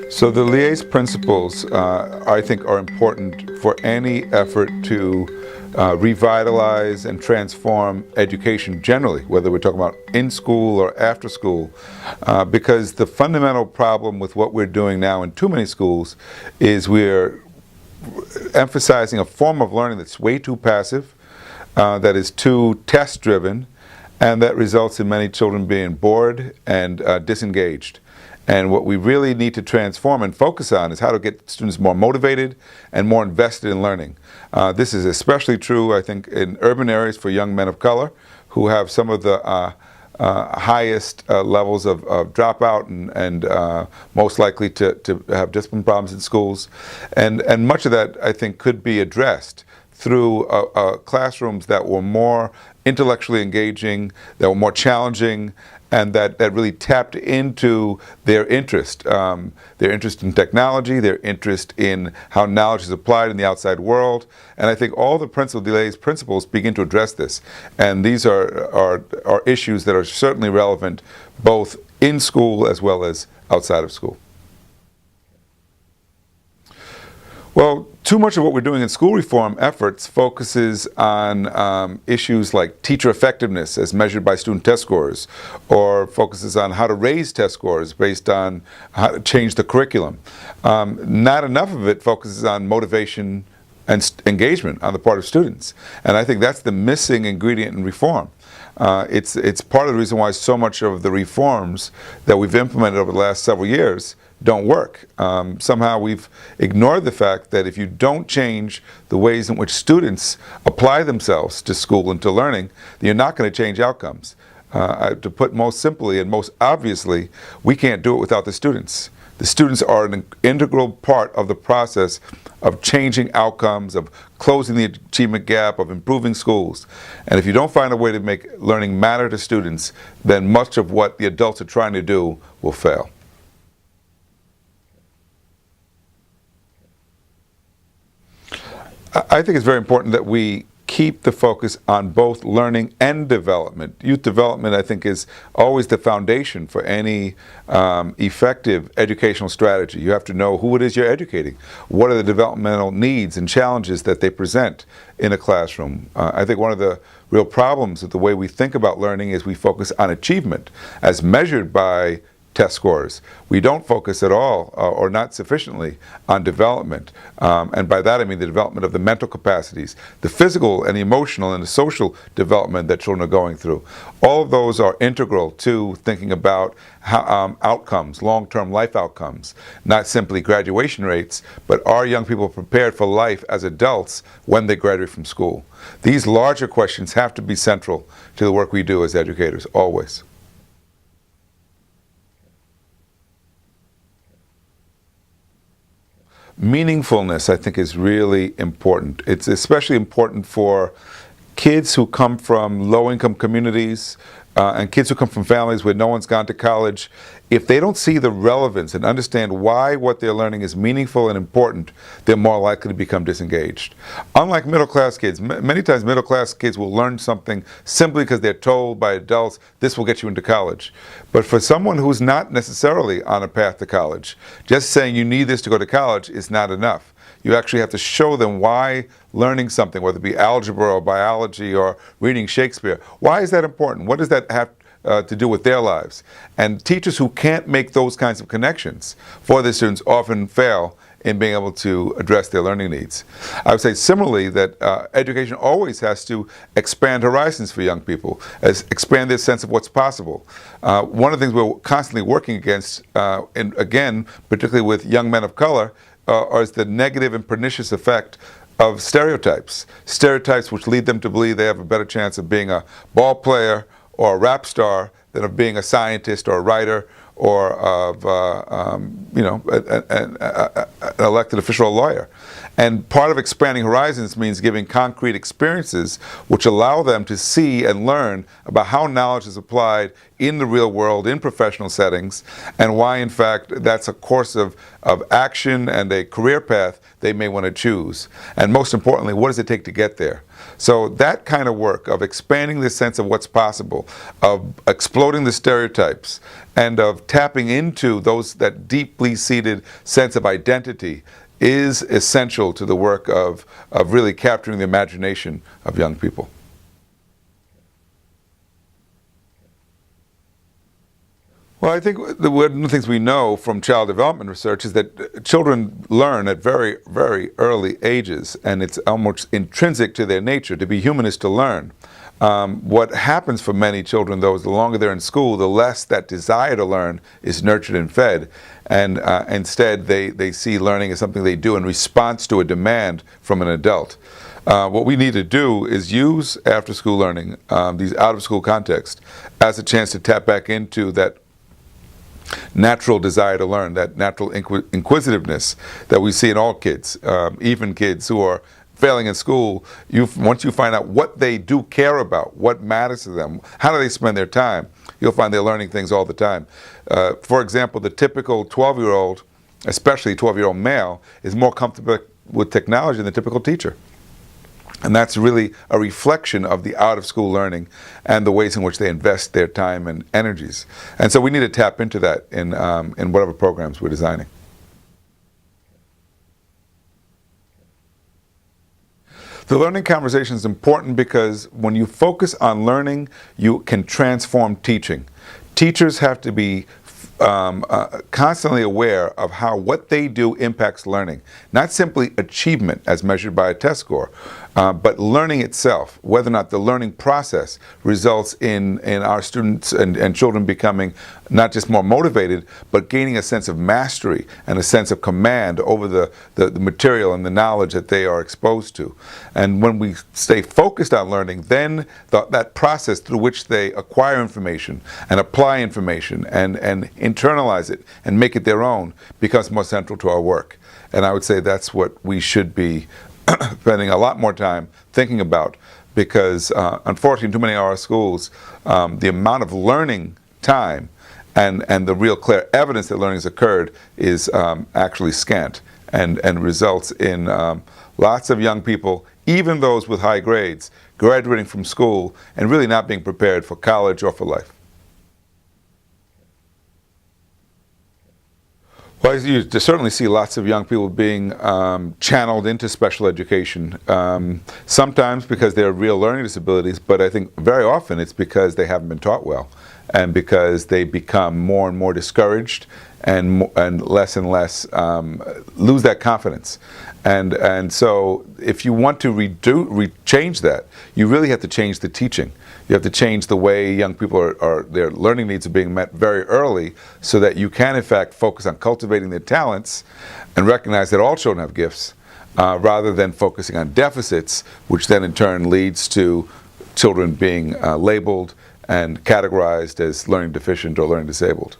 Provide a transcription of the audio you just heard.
So the LIAS principles, I think, are important for any effort to revitalize and transform education generally, whether we're talking about in school or after school, because the fundamental problem with what we're doing now in too many schools is we're emphasizing a form of learning that's way too passive, that is too test-driven, and that results in many children being bored and disengaged. And what we really need to transform and focus on is how to get students more motivated and more invested in learning. This is especially true, I think, in urban areas for young men of color who have some of the highest levels of dropout and most likely to have discipline problems in schools. And much of that, I think, could be addressed through classrooms that were more intellectually engaging, that were more challenging, and that really tapped into their interest in technology, their interest in how knowledge is applied in the outside world. And I think all the LIAS principles begin to address this. And these are issues that are certainly relevant both in school as well as outside of school. Well, too much of what we're doing in school reform efforts focuses on issues like teacher effectiveness as measured by student test scores, or focuses on how to raise test scores based on how to change the curriculum. Not enough of it focuses on motivation and engagement on the part of students. And I think that's the missing ingredient in reform. It's part of the reason why so much of the reforms that we've implemented over the last several years don't work. Somehow we've ignored the fact that if you don't change the ways in which students apply themselves to school and to learning, then you're not going to change outcomes. To put most simply and most obviously, we can't do it without the students. The students are an integral part of the process of changing outcomes, of closing the achievement gap, of improving schools. And if you don't find a way to make learning matter to students, then much of what the adults are trying to do will fail. I think it's very important that we keep the focus on both learning and development. Youth development, I think, is always the foundation for any effective educational strategy. You have to know who it is you're educating. What are the developmental needs and challenges that they present in a classroom? I think one of the real problems with the way we think about learning is we focus on achievement as measured by test scores. We don't focus at all, or not sufficiently, on development. And by that I mean the development of the mental capacities, the physical and the emotional and the social development that children are going through. All of those are integral to thinking about how, outcomes, long-term life outcomes, not simply graduation rates, but are young people prepared for life as adults when they graduate from school? These larger questions have to be central to the work we do as educators, always. Meaningfulness, I think, is really important. It's especially important for kids who come from low-income communities and kids who come from families where no one's gone to college. If they don't see the relevance and understand why what they're learning is meaningful and important, they're more likely to become disengaged. Unlike middle-class kids, many times middle-class kids will learn something simply because they're told by adults, this will get you into college. But for someone who's not necessarily on a path to college, just saying you need this to go to college is not enough. You actually have to show them why learning something, whether it be algebra or biology or reading Shakespeare, why is that important? What does that have to do with their lives? And teachers who can't make those kinds of connections for their students often fail in being able to address their learning needs. I would say similarly that education always has to expand horizons for young people, expand their sense of what's possible. One of the things we're constantly working against, and again, particularly with young men of color, is the negative and pernicious effect of stereotypes. Stereotypes which lead them to believe they have a better chance of being a ball player or a rap star than of being a scientist or a writer or of an elected official or lawyer. And part of expanding horizons means giving concrete experiences which allow them to see and learn about how knowledge is applied in the real world, in professional settings, and why, in fact, that's a course of action and a career path they may want to choose. And most importantly, what does it take to get there? So that kind of work of expanding the sense of what's possible, of exploding the stereotypes, and of tapping into that deeply seated sense of identity is essential to the work of really capturing the imagination of young people. Well, I think one of the things we know from child development research is that children learn at very, very early ages, and it's almost intrinsic to their nature. To be human is to learn. What happens for many children, though, is the longer they're in school, the less that desire to learn is nurtured and fed. And instead, they see learning as something they do in response to a demand from an adult. What we need to do is use after-school learning, these out-of-school contexts, as a chance to tap back into that natural desire to learn, that natural inquisitiveness that we see in all kids, even kids who are failing in school. Once you find out what they do care about, what matters to them, how do they spend their time, you'll find they're learning things all the time. For example, the typical 12-year-old, especially 12-year-old male, is more comfortable with technology than the typical teacher. And that's really a reflection of the out-of-school learning and the ways in which they invest their time and energies. And so we need to tap into that in whatever programs we're designing. The learning conversation is important because when you focus on learning, you can transform teaching. Teachers have to be constantly aware of how what they do impacts learning. Not simply achievement as measured by a test score, but learning itself, whether or not the learning process results in our students and children becoming not just more motivated, but gaining a sense of mastery and a sense of command over the material and the knowledge that they are exposed to. And when we stay focused on learning, then that process through which they acquire information and apply information and internalize it and make it their own becomes more central to our work. And I would say that's what we should be spending a lot more time thinking about, because unfortunately in too many of our schools, the amount of learning time and the real clear evidence that learning has occurred is actually scant and results in lots of young people, even those with high grades, graduating from school and really not being prepared for college or for life. Well, you certainly see lots of young people being channeled into special education, sometimes because they have real learning disabilities, but I think very often it's because they haven't been taught well and because they become more and more discouraged and less lose that confidence. And so if you want to change that, you really have to change the teaching. You have to change the way young people their learning needs are being met very early, so that you can in fact focus on cultivating their talents and recognize that all children have gifts, rather than focusing on deficits, which then in turn leads to children being labeled and categorized as learning deficient or learning disabled.